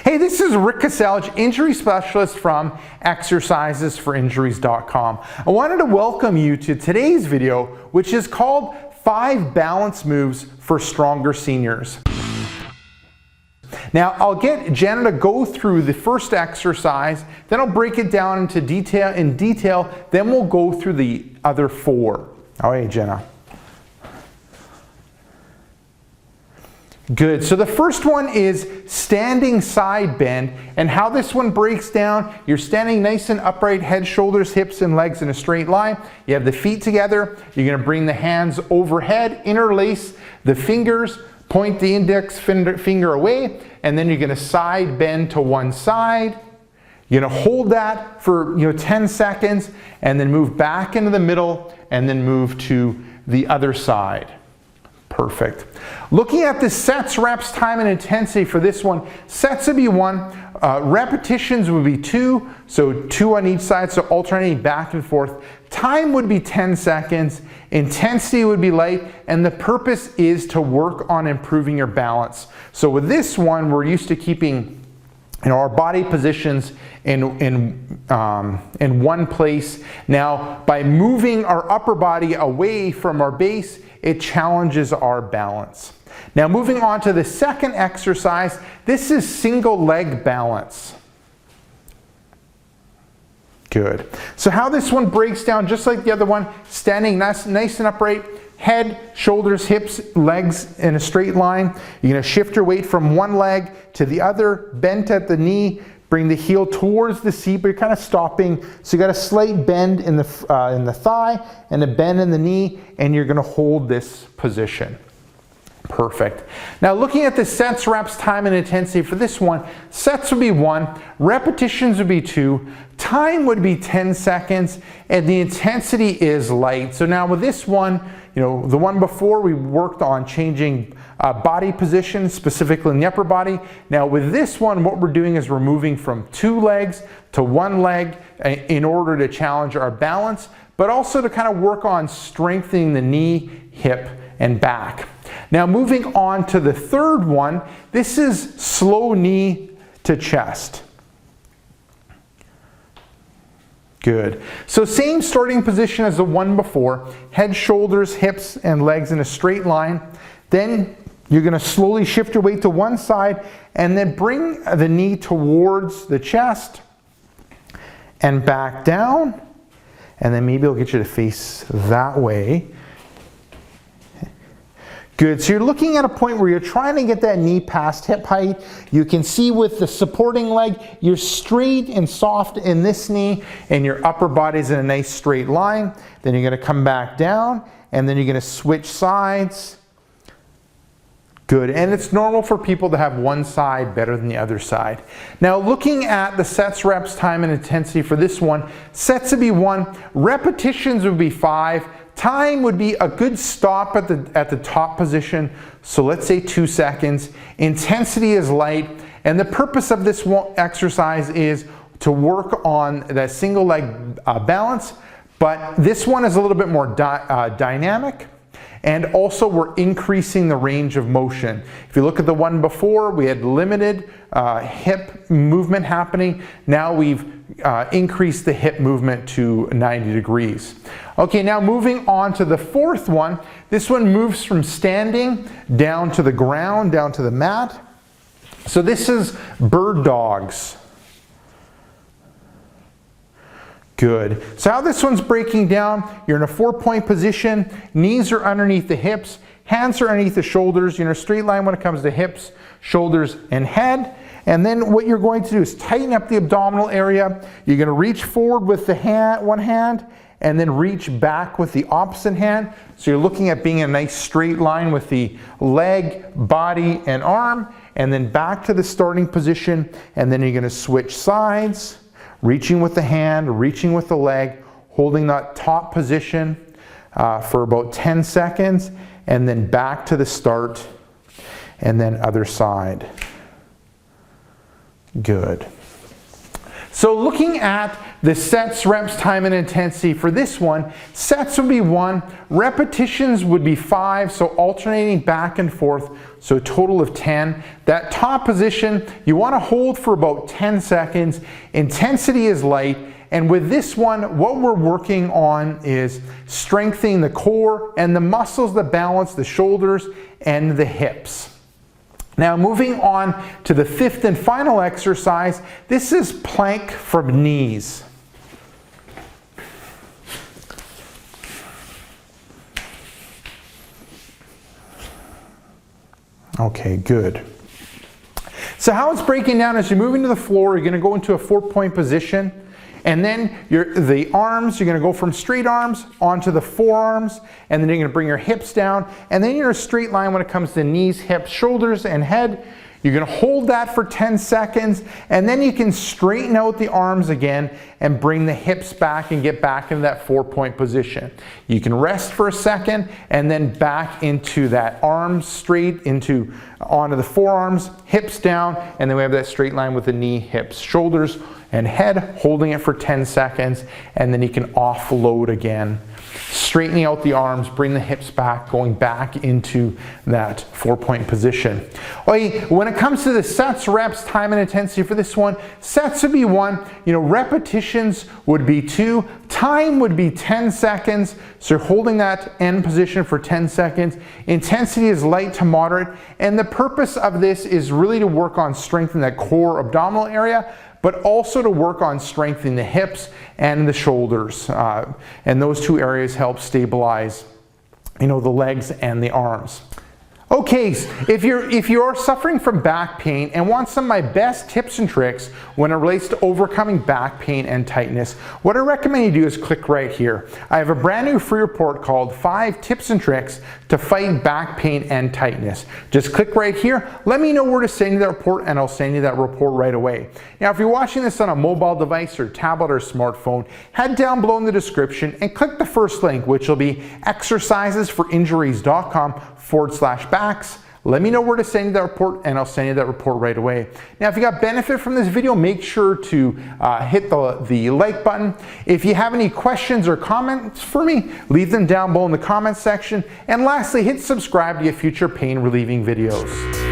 Hey, this is Rick Kasalj, injury specialist from exercisesforinjuries.com. I wanted to welcome you to today's video, which is called 5 Balance Moves for Stronger Seniors. Now, I'll get Jenna to go through the first exercise, then I'll break it down into detail, then we'll go through the other 4. All right, Jenna. Good. So the first one is standing side bend, and how this one breaks down, you're standing nice and upright, head, shoulders, hips, and legs in a straight line. You have the feet together. You're going to bring the hands overhead, interlace the fingers, point the index finger away, and then you're going to side bend to one side. You're going to hold that for 10 seconds, and then move back into the middle, and then move to the other side. Perfect. Looking at the sets, reps, time, and intensity for this one, sets would be 1, repetitions would be 2, so 2 on each side, so alternating back and forth. Time would be 10 seconds, intensity would be light, and the purpose is to work on improving your balance. So with this one, we're used to keeping our body positions in one place. Now, by moving our upper body away from our base, it challenges our balance. Now, moving on to the second exercise, this is single leg balance. Good. So how this one breaks down, just like the other one, standing nice and upright, head, shoulders, hips, legs in a straight line. You're going to shift your weight from one leg to the other, bent at the knee, bring the heel towards the seat, but you're kind of stopping. So you got a slight bend in the thigh and a bend in the knee, and you're going to hold this position. Perfect. Now looking at the sets, reps, time, and intensity for this one, sets would be 1, repetitions would be 2, time would be 10 seconds, and the intensity is light. So now with this one, the one before we worked on changing body position, specifically in the upper body. Now with this one, what we're doing is we're moving from 2 legs to 1 leg in order to challenge our balance, but also to kind of work on strengthening the knee, hip, and back. Now moving on to the third one, this is slow knee to chest. Good. So same starting position as the one before, head, shoulders, hips, and legs in a straight line. Then you're going to slowly shift your weight to one side and then bring the knee towards the chest and back down. And then maybe I'll get you to face that way. Good. So you're looking at a point where you're trying to get that knee past hip height. You can see with the supporting leg, you're straight and soft in this knee, and your upper body's in a nice straight line. Then you're going to come back down, and then you're going to switch sides. Good. And it's normal for people to have one side better than the other side. Now looking at the sets, reps, time, and intensity for this one, sets would be 1, repetitions would be 5, time would be a good stop at the top position, so let's say 2 seconds. Intensity is light, and the purpose of this exercise is to work on that single leg balance, but this one is a little bit more dynamic. And also we're increasing the range of motion. If you look at the one before, we had limited hip movement happening. Now we've increased the hip movement to 90 degrees. Okay, now moving on to the fourth one. This one moves from standing down to the ground, down to the mat. So this is bird dogs. Good. So how this one's breaking down, you're in a 4-point position, knees are underneath the hips, hands are underneath the shoulders, you're in a straight line when it comes to hips, shoulders, and head. And then what you're going to do is tighten up the abdominal area. You're going to reach forward with the one hand, and then reach back with the opposite hand. So you're looking at being in a nice straight line with the leg, body, and arm, and then back to the starting position, and then you're going to switch sides. Reaching with the hand, reaching with the leg, holding that top position for about 10 seconds, and then back to the start, and then other side. Good. So looking at the sets, reps, time, and intensity for this one, sets would be 1, repetitions would be 5, so alternating back and forth, so a total of 10. That top position, you want to hold for about 10 seconds. Intensity is light, and with this one, what we're working on is strengthening the core and the muscles that balance the shoulders and the hips. Now moving on to the 5th and final exercise, this is plank from knees. Okay, good. So how it's breaking down as you move into the floor, you're going to go into a 4-point position. And then the arms, you're going to go from straight arms onto the forearms, and then you're going to bring your hips down, and then you're in a straight line when it comes to knees, hips, shoulders, and head. You're going to hold that for 10 seconds, and then you can straighten out the arms again and bring the hips back and get back into that 4-point position. You can rest for a second and then back into that arms straight onto the forearms, hips down, and then we have that straight line with the knee, hips, shoulders, and head, holding it for 10 seconds, and then you can offload again. Straightening out the arms, bring the hips back, going back into that 4-point position. When it comes to the sets, reps, time, and intensity for this one, sets would be 1, repetitions would be 2, time would be 10 seconds, so you're holding that end position for 10 seconds. Intensity is light to moderate, and the purpose of this is really to work on strengthening that core abdominal area, but also to work on strengthening the hips and the shoulders. And those 2 areas help stabilize, the legs and the arms. Okay, if you're suffering from back pain and want some of my best tips and tricks when it relates to overcoming back pain and tightness, what I recommend you do is click right here. I have a brand new free report called 5 Tips and Tricks to Fight Back Pain and Tightness. Just click right here, let me know where to send you that report, and I'll send you that report right away. Now, if you're watching this on a mobile device or tablet or smartphone, head down below in the description and click the first link, which will be exercisesforinjuries.com/backs. Let me know where to send you that report, and I'll send you that report right away. Now, if you got benefit from this video, make sure to hit the like button. If you have any questions or comments for me, leave them down below in the comments section. And lastly, hit subscribe to get future pain relieving videos.